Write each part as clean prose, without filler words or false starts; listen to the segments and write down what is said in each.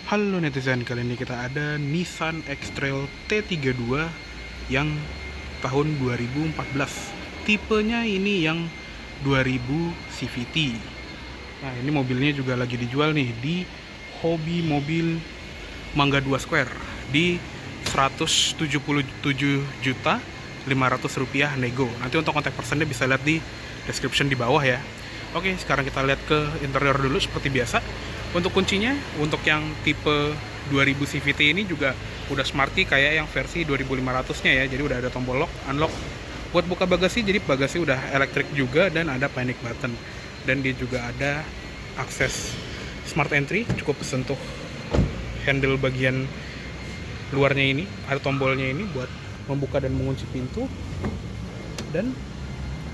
Halo netizen, kali ini kita ada Nissan X-Trail T32 yang tahun 2014. Tipenya ini yang 2000 CVT. Nah, ini mobilnya juga lagi dijual nih di Hobi Mobil Mangga 2 Square di 177.500 rupiah nego. Nanti untuk kontak personnya bisa lihat di description di bawah ya. Oke, sekarang kita lihat ke interior dulu seperti biasa. Untuk kuncinya, untuk yang tipe 2000 CVT ini juga udah smart key kayak yang versi 2500-nya ya. Jadi udah ada tombol lock, unlock buat buka bagasi. Jadi bagasi udah elektrik juga dan ada panic button. Dan dia juga ada akses smart entry, cukup sentuh handle bagian luarnya ini, ada tombolnya ini buat membuka dan mengunci pintu. Dan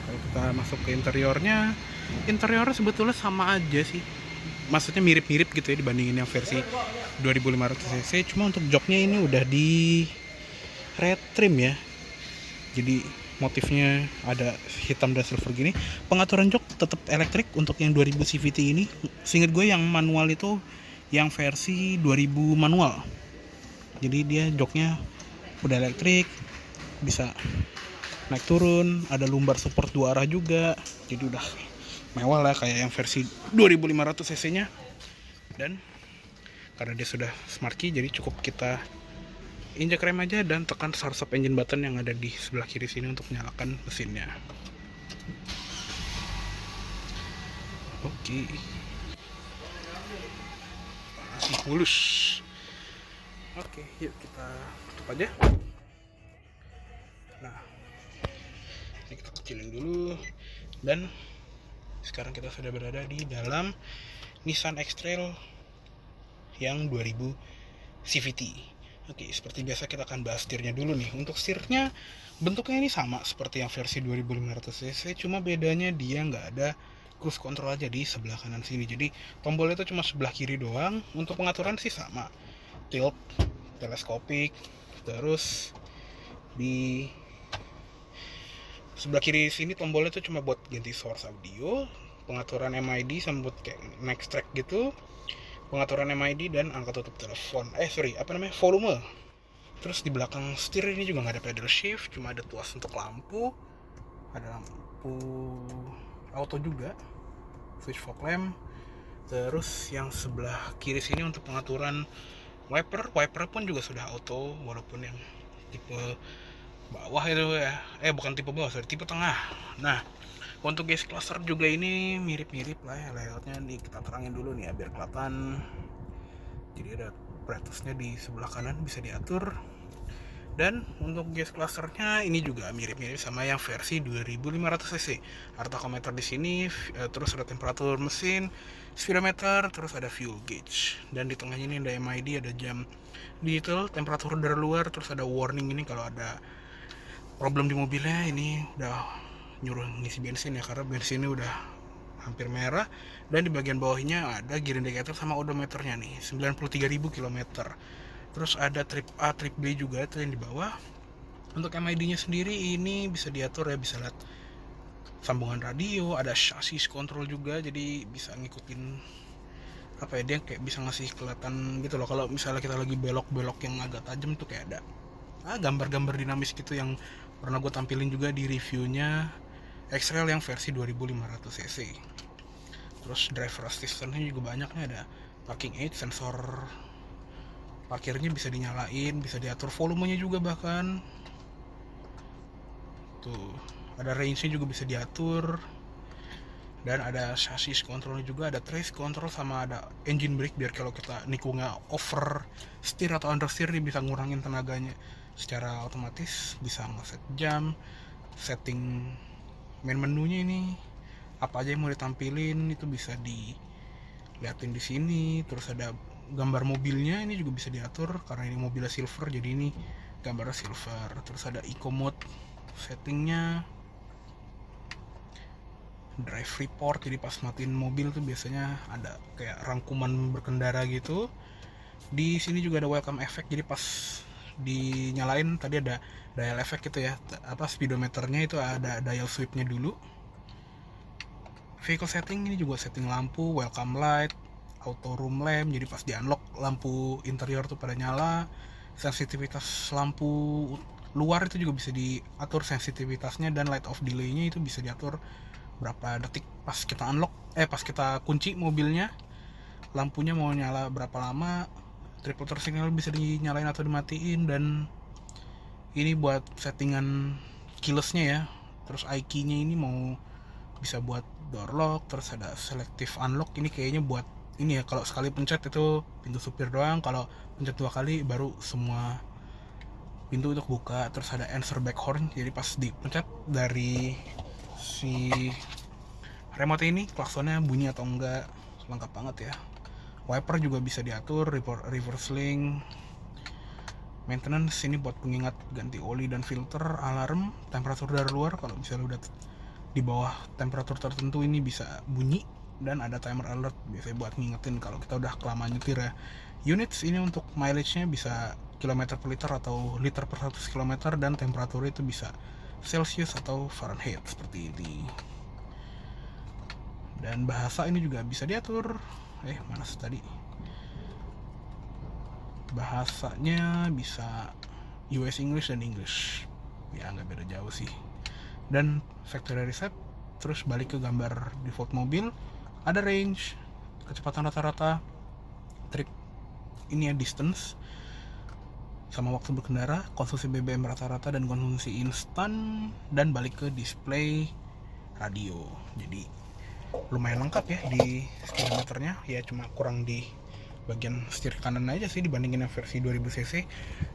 kalau kita masuk ke interiornya sebetulnya sama aja sih, maksudnya mirip-mirip gitu ya dibandingin yang versi 2500cc. Cuma untuk joknya ini udah di red trim ya, jadi motifnya ada hitam dan silver gini. Pengaturan jok tetap elektrik untuk yang 2000 CVT ini. Seingat gue yang manual itu yang versi 2000 manual, jadi dia joknya udah elektrik, bisa naik turun, ada lumbar support 2 arah juga, jadi udah mewah lah kayak yang versi 2500 cc nya. Dan karena dia sudah smart key, jadi cukup kita injak rem aja dan tekan start stop engine button yang ada di sebelah kiri sini untuk menyalakan mesinnya. Oke, masih mulus. Oke, yuk kita tutup aja. Nah, ini kita kecilin dulu. Dan sekarang kita sudah berada di dalam Nissan X-Trail yang 2000 CVT. Oke, seperti biasa kita akan bahas setirnya dulu nih. Untuk setirnya bentuknya ini sama seperti yang versi 2500cc, cuma bedanya dia nggak ada cruise control aja di sebelah kanan sini. Jadi tombolnya itu cuma sebelah kiri doang. Untuk pengaturan sih sama, tilt, teleskopik, terus di sebelah kiri sini tombolnya tuh cuma buat ganti source audio, pengaturan MID sama buat kayak next track gitu, pengaturan MID dan angka tutup telepon. Volume. Terus di belakang setir ini juga nggak ada pedal shift, cuma ada tuas untuk lampu, ada lampu auto juga, switch fog lamp. Terus yang sebelah kiri sini untuk pengaturan wiper pun juga sudah auto, walaupun yang tipe bawah itu ya, bukan tipe bawah, sorry, tipe tengah. Nah, untuk gas cluster juga ini mirip-mirip lah ya layoutnya. Nih kita terangin dulu nih ya biar kelihatan. Jadi ada apparatusnya di sebelah kanan bisa diatur. Dan untuk gas clusternya ini juga mirip-mirip sama yang versi 2500cc. Ada tachometer di sini, terus ada temperatur mesin, speedometer, terus ada fuel gauge. Dan di tengahnya ini ada MID, ada jam digital, temperatur udara luar, terus ada warning ini kalau ada problem di mobilnya. Ini udah nyuruh ngisi bensin ya, karena bensinnya udah hampir merah. Dan di bagian bawahnya ada gear indicator sama odometernya nih, 93.000 km. Terus ada trip A, trip B juga itu yang di bawah. Untuk MID nya sendiri ini bisa diatur ya, bisa lihat sambungan radio, ada chassis control juga, jadi bisa ngikutin apa ya, dia kayak bisa ngasih kelihatan gitu loh kalau misalnya kita lagi belok-belok yang agak tajam tuh kayak ada gambar-gambar dinamis gitu yang pernah gue tampilin juga di reviewnya X-Trail yang versi 2500cc. Terus driver assistance-nya juga banyaknya, ada parking aid, sensor parkirnya bisa dinyalain, bisa diatur volumenya juga, bahkan tuh ada range-nya juga bisa diatur. Dan ada chassis controlnya juga, ada trace control sama ada engine brake biar kalau kita nikungnya over steer atau under steer dia bisa ngurangin tenaganya secara otomatis. Bisa ngeset jam, setting main menunya ini apa aja yang mau ditampilin itu bisa diliatin di sini. Terus ada gambar mobilnya ini juga bisa diatur karena ini mobilnya silver, jadi ini gambarnya silver. Terus ada eco mode settingnya, drive report, jadi pas matiin mobil tuh biasanya ada kayak rangkuman berkendara gitu. Di sini juga ada welcome effect, jadi pas dinyalain tadi ada dial effect gitu ya, apa speedometernya itu ada dial sweepnya dulu. Vehicle setting ini juga setting lampu, welcome light, auto room lamp, jadi pas di unlock lampu interior tuh pada nyala. Sensitivitas lampu luar itu juga bisa diatur sensitivitasnya, dan light off delay-nya itu bisa diatur berapa detik pas kita unlock, pas kita kunci mobilnya, lampunya mau nyala berapa lama, triple turn signal bisa dinyalain atau dimatiin, dan ini buat settingan keyless-nya ya. Terus iKey-nya ini mau bisa buat door lock, terus ada selective unlock, ini kayaknya buat ini ya, kalau sekali pencet itu pintu supir doang, kalau pencet 2 kali baru semua pintu untuk buka. Terus ada answer back horn, jadi pas dipencet dari si remote ini klaksonnya bunyi atau enggak, lengkap banget ya. Wiper juga bisa diatur, reverse link. Maintenance ini buat pengingat ganti oli dan filter, alarm, temperatur dari luar kalau misalnya udah di bawah temperatur tertentu ini bisa bunyi, dan ada timer alert biasanya buat ngingetin kalau kita udah kelamaan nyetir ya. Units ini untuk mileage-nya bisa kilometer per liter atau liter per 100 km, dan temperaturnya itu bisa Celsius atau Fahrenheit seperti ini. Dan bahasa ini juga bisa diatur. Mana tadi? Bahasanya bisa US English dan English. Ya nggak beda jauh sih. Dan factory reset. Terus balik ke gambar default mobil. Ada range, kecepatan rata-rata, trip ini ya, distance, sama waktu berkendara, konsumsi BBM rata-rata dan konsumsi instan, dan balik ke display radio. Jadi lumayan lengkap ya di speedometernya, ya cuma kurang di bagian setir kanan aja sih dibandingin yang versi 2000cc.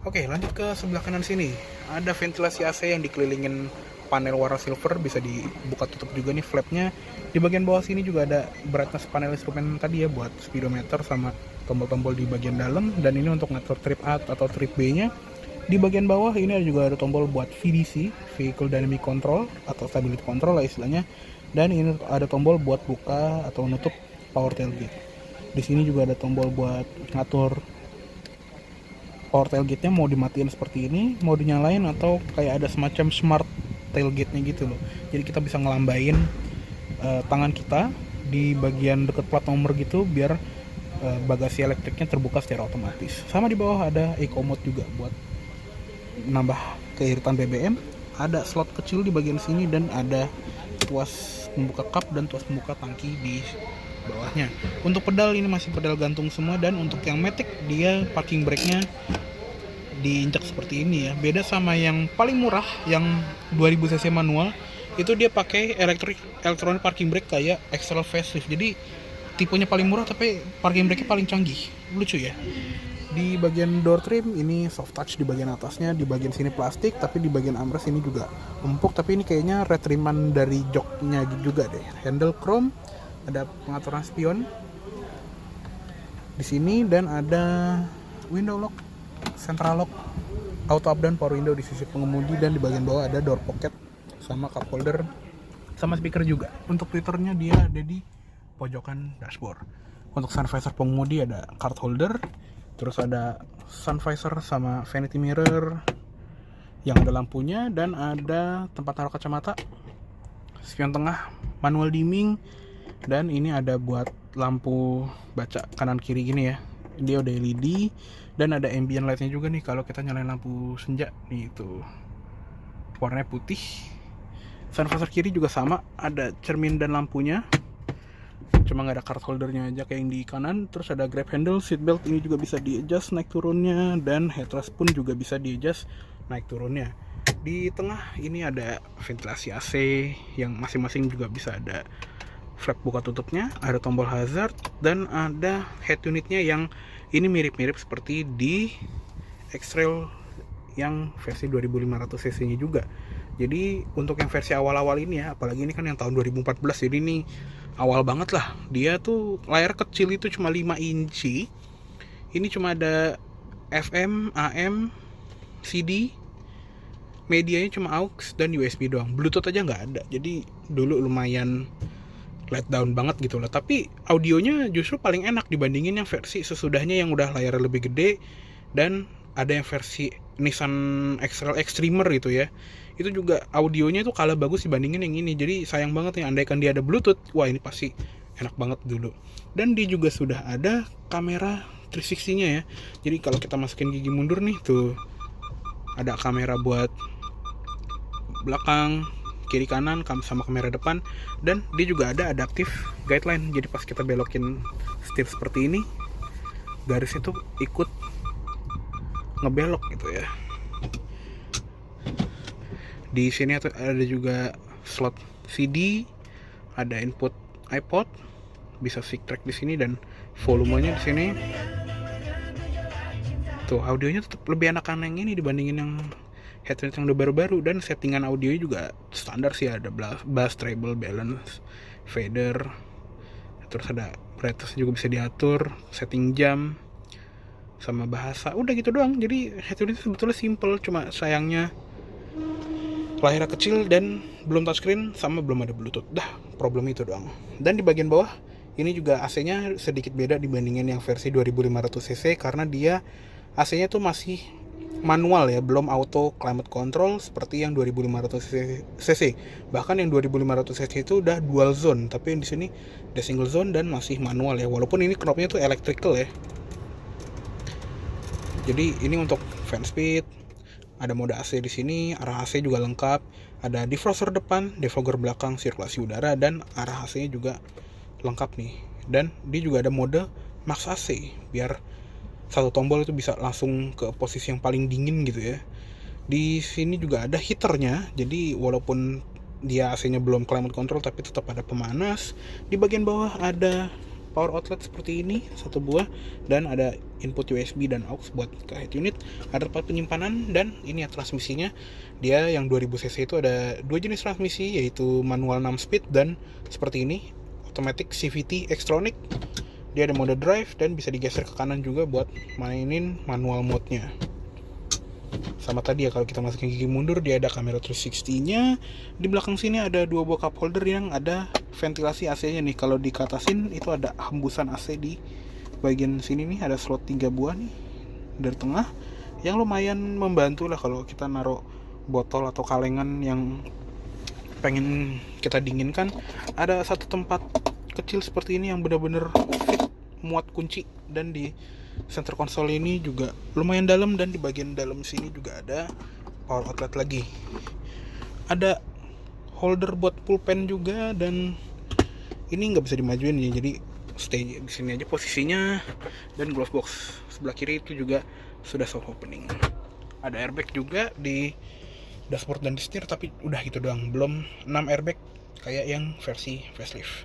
Oke, lanjut ke sebelah kanan sini. Ada ventilasi AC yang dikelilingin panel warna silver, bisa dibuka tutup juga nih flapnya. Di bagian bawah sini juga ada brightness panel instrumen tadi ya, buat speedometer sama tombol-tombol di bagian dalam, dan ini untuk ngatur trip A atau trip B nya. Di bagian bawah ini juga ada tombol buat VDC, Vehicle Dynamic Control atau Stability Control lah istilahnya, dan ini ada tombol buat buka atau nutup power tailgate. Di sini juga ada tombol buat ngatur power tailgate-nya mau dimatiin seperti ini, mau dinyalain, atau kayak ada semacam smart tailgate-nya gitu loh. Jadi kita bisa ngelambain tangan kita di bagian dekat plat nomor gitu biar bagasi elektriknya terbuka secara otomatis. Sama di bawah ada eco mode juga buat nambah keiritan BBM. Ada slot kecil di bagian sini, dan ada tuas membuka kap dan tuas membuka tangki di bawahnya. Untuk pedal ini masih pedal gantung semua, dan untuk yang Matic dia parking brake-nya diinjak seperti ini ya. Beda sama yang paling murah yang 2000cc manual, itu dia pakai electronic parking brake kayak Excel facelift. Jadi tipenya paling murah tapi parking brake-nya paling canggih. Lucu ya. Di bagian door trim ini soft touch di bagian atasnya, di bagian sini plastik, tapi di bagian armrest ini juga empuk, tapi ini kayaknya retriman dari joknya juga deh. Handle chrome, ada pengaturan spion di sini, dan ada window lock, central lock, auto up down power window di sisi pengemudi, dan di bagian bawah ada door pocket sama cup holder sama speaker juga. Untuk twitternya dia ada di pojokan dashboard. Untuk sun visor pengemudi ada card holder, terus ada sun visor sama vanity mirror yang ada lampunya, dan ada tempat taruh kacamata, spion tengah, manual dimming, dan ini ada buat lampu baca kanan kiri gini ya. Dia udah LED, dan ada ambient lightnya juga nih kalau kita nyalain lampu senja nih, itu warnanya putih. Sun visor kiri juga sama, ada cermin dan lampunya, cuma nggak ada card holdernya aja kayak yang di kanan. Terus ada grab handle, seat belt ini juga bisa di adjust naik turunnya, dan headrest pun juga bisa di adjust naik turunnya. Di tengah ini ada ventilasi AC yang masing-masing juga bisa ada flap buka tutupnya, ada tombol hazard, dan ada head unitnya yang ini mirip-mirip seperti di X-Trail yang versi 2500cc nya juga. Jadi untuk yang versi awal-awal ini ya, apalagi ini kan yang tahun 2014, jadi ini awal banget lah. Dia tuh layar kecil itu cuma 5 inci. Ini cuma ada FM, AM, CD, medianya cuma aux dan USB doang. Bluetooth aja nggak ada. Jadi dulu lumayan let down banget gitu lah. Tapi audionya justru paling enak dibandingin yang versi sesudahnya yang udah layarnya lebih gede, dan ada yang versi Nissan X-Trail Extremer gitu ya. Itu juga audionya itu kalah bagus dibandingin yang ini. Jadi sayang banget nih, andaikan dia ada Bluetooth, wah ini pasti enak banget dulu. Dan dia juga sudah ada kamera 360-nya ya. Jadi kalau kita masukin gigi mundur nih tuh, ada kamera buat belakang, kiri kanan sama kamera depan, dan dia juga ada adaptive guideline. Jadi pas kita belokin setir seperti ini, garis itu ikut ngebelok gitu ya. Di sini ada juga slot CD, ada input iPod, bisa stick track di sini, dan volumenya di sini. Tuh audionya tetap lebih enakan yang ini dibandingin yang headset yang udah baru-baru. Dan settingan audio juga standar sih, ada bass, treble, balance, fader, terus ada brightness juga bisa diatur, setting jam sama bahasa, udah gitu doang. Jadi headset ini sebetulnya simple, cuma sayangnya layarnya kecil dan belum touchscreen sama belum ada bluetooth. Dah, problem itu doang. Dan di bagian bawah ini juga AC-nya sedikit beda dibandingin yang versi 2500cc, karena dia AC-nya tuh masih manual ya, belum auto climate control seperti yang 2500cc. Bahkan yang 2500cc itu udah dual zone, tapi yang di sini udah single zone dan masih manual ya. Walaupun ini knobnya tuh electrical ya. Jadi ini untuk fan speed, ada mode AC di sini, arah AC juga lengkap, ada defroster depan, defogger belakang, sirkulasi udara, dan arah AC-nya juga lengkap nih. Dan dia juga ada mode max AC, biar satu tombol itu bisa langsung ke posisi yang paling dingin gitu ya. Di sini juga ada heaternya, jadi walaupun dia AC-nya belum climate control tapi tetap ada pemanas. Di bagian bawah ada power outlet seperti ini, satu buah, dan ada input USB dan aux buat ke head unit. Ada tempat penyimpanan, dan ini ya transmisinya. Dia yang 2000cc itu ada dua jenis transmisi, yaitu manual 6 speed dan seperti ini, automatic CVT Xtronic. Dia ada mode drive dan bisa digeser ke kanan juga buat mainin manual mode-nya. Sama tadi ya, kalau kita masukin gigi mundur dia ada kamera 360-nya. Di belakang sini ada dua buah cup holder yang ada ventilasi AC-nya nih. Kalau dikatasin itu ada hembusan AC di bagian sini nih, ada slot 3 buah nih dari tengah, yang lumayan membantu lah kalau kita naruh botol atau kalengan yang pengen kita dinginkan. Ada satu tempat kecil seperti ini yang benar-benar fit, muat kunci. Dan di center console ini juga lumayan dalam, dan di bagian dalam sini juga ada power outlet lagi. Ada holder buat pulpen juga, dan ini nggak bisa dimajuin ya, jadi stay di sini aja posisinya. Dan glove box sebelah kiri itu juga sudah soft opening. Ada airbag juga di dashboard dan di setir, tapi udah gitu doang, belum 6 airbag kayak yang versi facelift.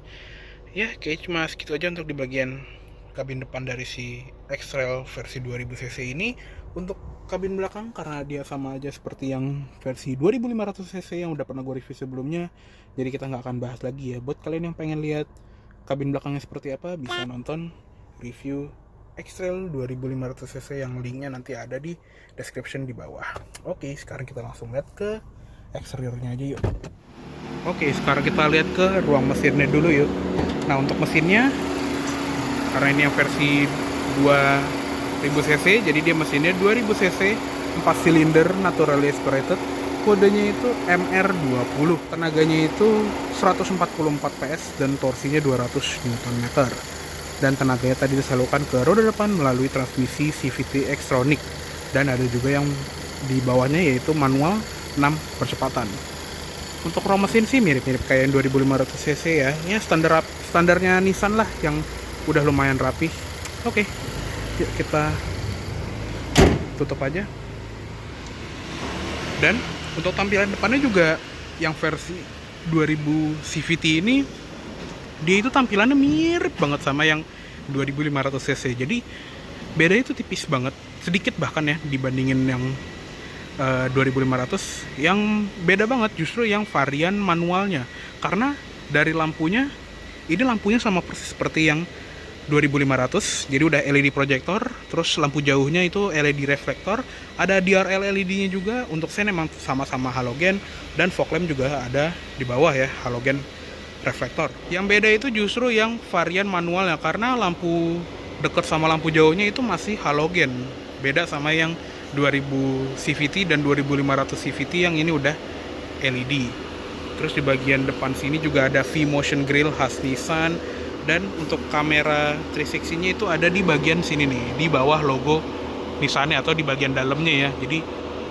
Ya, kayak cuma segitu aja untuk di bagian kabin depan dari si X-Trail versi 2000cc ini. Untuk kabin belakang, karena dia sama aja seperti yang versi 2500cc yang udah pernah gue review sebelumnya, jadi kita nggak akan bahas lagi ya. Buat kalian yang pengen lihat kabin belakangnya seperti apa, bisa nonton review X-Trail 2500cc yang linknya nanti ada di description di bawah. Oke, sekarang kita langsung lihat ke eksteriornya aja yuk. Oke, sekarang kita lihat ke ruang mesinnya dulu yuk. Nah, untuk mesinnya, karena ini yang versi 2000cc, jadi dia mesinnya 2000cc, 4 silinder naturally aspirated, kodenya itu MR20, tenaganya itu 144 PS dan torsinya 200 Nm. Dan tenaganya tadi disalurkan ke roda depan melalui transmisi CVT Xtronic, dan ada juga yang di bawahnya yaitu manual 6 percepatan. Untuk ruang mesin sih mirip-mirip kayak yang 2500cc ya, ya standarnya Nissan lah, yang udah lumayan rapi. Oke, yuk kita tutup aja. Dan untuk tampilan depannya juga yang versi 2000 CVT ini, dia itu tampilannya mirip banget sama yang 2500cc. Jadi beda itu tipis banget, sedikit bahkan ya dibandingin yang 2500. Yang beda banget justru yang varian manualnya, karena dari lampunya, ini lampunya sama persis seperti yang 2500, jadi udah LED projector, terus lampu jauhnya itu LED reflektor, ada DRL LED-nya juga. Untuk sen emang sama-sama halogen, dan fog lamp juga ada di bawah ya, halogen reflektor. Yang beda itu justru yang varian manualnya, karena lampu dekat sama lampu jauhnya itu masih halogen, beda sama yang 2000 CVT dan 2500 CVT yang ini udah LED. Terus di bagian depan sini juga ada V-Motion Grill khas Nissan, Dan untuk kamera 360-nya itu ada di bagian sini nih, di bawah logo Nissan atau di bagian dalamnya ya. Jadi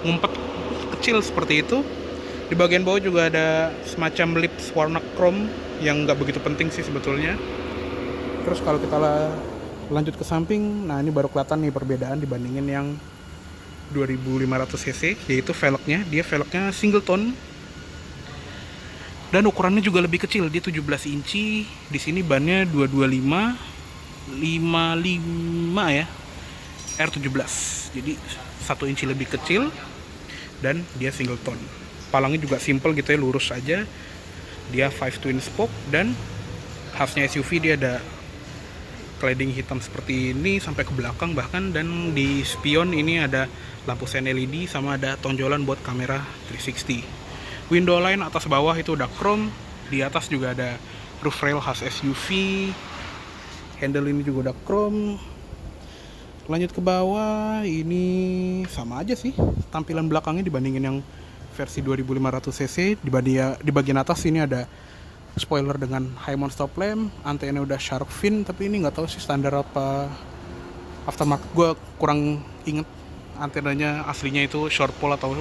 ngumpet kecil seperti itu. Di bagian bawah juga ada semacam lips warna chrome yang nggak begitu penting sih sebetulnya. Terus kalau kita lanjut ke samping, nah ini baru kelihatan nih perbedaan dibandingin yang 2500 cc, yaitu velgnya. Dia velgnya single tone dan ukurannya juga lebih kecil, dia 17 inci. Di sini bannya 225 55 ya, R17. Jadi 1 inci lebih kecil dan dia single tone. Palangnya juga simple gitu ya, lurus aja. Dia 5 twin spoke dan khasnya SUV dia ada cladding hitam seperti ini sampai ke belakang bahkan, dan di spion ini ada lampu sen LED sama ada tonjolan buat kamera 360. Window line atas bawah itu udah chrome, di atas juga ada roof rail khas SUV, handle ini juga udah chrome. Lanjut ke bawah, ini sama aja sih tampilan belakangnya dibandingin yang versi 2500 cc. Di bagian atas ini ada spoiler dengan high mount stop lamp, antena udah shark fin, tapi ini nggak tahu sih standar apa aftermarket, gue kurang inget antenanya aslinya itu short pole atau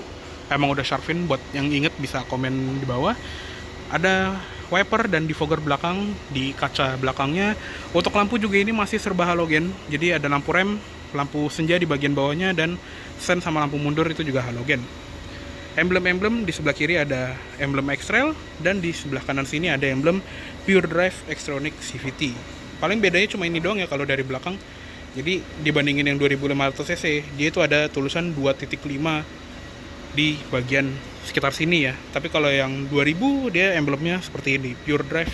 emang udah shark fin. Buat yang inget bisa komen di bawah. Ada wiper dan defogger belakang di kaca belakangnya. Untuk lampu juga ini masih serba halogen, jadi ada lampu rem, lampu senja di bagian bawahnya, dan sen sama lampu mundur itu juga halogen. Emblem-emblem di sebelah kiri ada emblem X-Trail, dan di sebelah kanan sini ada emblem Pure Drive Xtronic CVT. Paling bedanya cuma ini doang ya kalau dari belakang. Jadi dibandingin yang 2500 cc, dia itu ada tulisan 2.5 di bagian sekitar sini ya. Tapi kalau yang 2000 dia emblemnya seperti ini, Pure Drive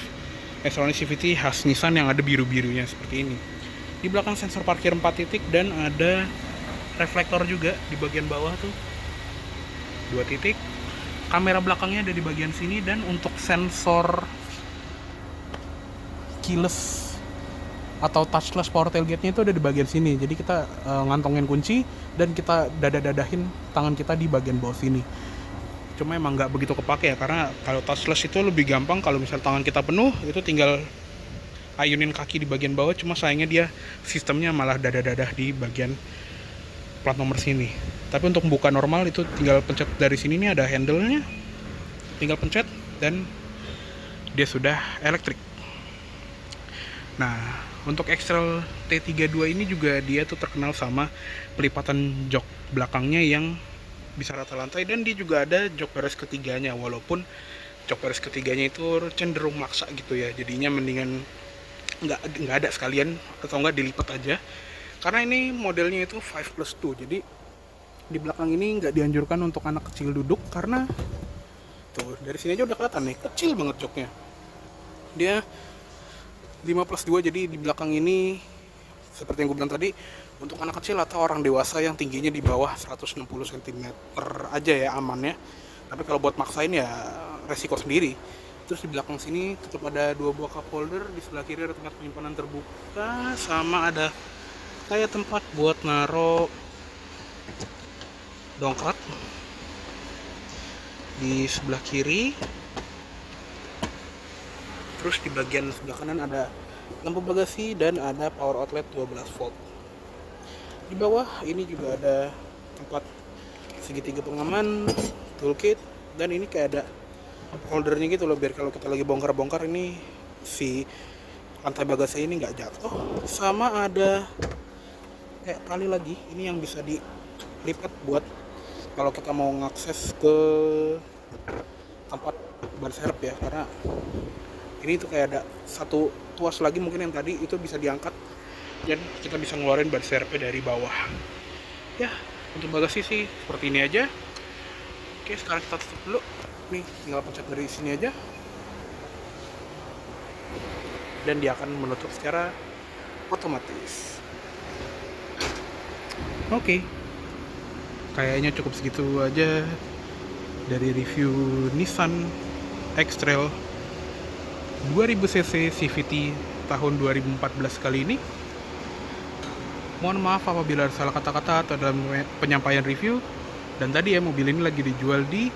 Xtronic CVT khas Nissan yang ada biru-birunya seperti ini. Di belakang sensor parkir 4 titik dan ada reflektor juga di bagian bawah tuh 2 titik. Kamera belakangnya ada di bagian sini, dan untuk sensor keyless atau touchless power tailgate-nya itu ada di bagian sini. Jadi kita ngantongin kunci dan kita dadahin tangan kita di bagian bawah sini. Cuma emang nggak begitu kepake ya, karena kalau touchless itu lebih gampang. Kalau misal tangan kita penuh, itu tinggal ayunin kaki di bagian bawah. Cuma sayangnya dia sistemnya malah dadah di bagian plat nomor sini. Tapi untuk membuka normal itu tinggal pencet dari sini nih, ada handle-nya. Tinggal pencet dan dia sudah elektrik. Nah, untuk X-Trail T32 ini juga dia tuh terkenal sama pelipatan jok belakangnya yang bisa rata lantai, dan dia juga ada jok baris ketiganya, walaupun jok baris ketiganya itu cenderung maksa gitu ya. Jadinya mendingan nggak ada sekalian, atau nggak dilipat aja, karena ini modelnya itu 5+2. Jadi di belakang ini nggak dianjurkan untuk anak kecil duduk, karena tuh dari sini aja udah kelihatan nih, kecil banget joknya. Dia 5+2, jadi di belakang ini seperti yang gue bilang tadi, untuk anak kecil atau orang dewasa yang tingginya di bawah 160 cm aja ya aman ya. Tapi kalau buat maksain ya resiko sendiri. Terus di belakang sini tetap ada 2 buah cup holder, di sebelah kiri ada tempat penyimpanan terbuka, sama ada kayak tempat buat naro dongkrak di sebelah kiri. Terus di bagian sebelah kanan ada lampu bagasi dan ada power outlet 12 volt. Di bawah ini juga ada tempat segitiga pengaman, toolkit, dan ini kayak ada holdernya gitu loh, biar kalau kita lagi bongkar-bongkar ini si lantai bagasi ini nggak jatuh. Sama ada kayak tali lagi, ini yang bisa dilipat buat kalau kita mau ngakses ke tempat ban serep ya, karena ini tuh kayak ada satu tuas lagi mungkin yang tadi itu bisa diangkat dan kita bisa ngeluarin ban serepnya dari bawah. Ya, untuk bagasi sih seperti ini aja. Oke, sekarang kita tutup dulu. Nih, tinggal pencet dari sini aja. Dan dia akan menutup secara otomatis. Oke. Kayaknya cukup segitu aja dari review Nissan X-Trail 2000cc CVT tahun 2014 kali ini. Mohon maaf apabila ada salah kata-kata atau dalam penyampaian review. Dan tadi ya, mobil ini lagi dijual di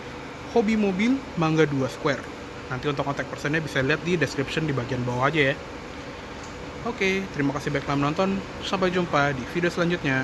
Hobi Mobil Mangga 2 Square. Nanti untuk kontak personnya bisa lihat di description di bagian bawah aja ya. Oke, terima kasih banyak telah menonton. Sampai jumpa di video selanjutnya.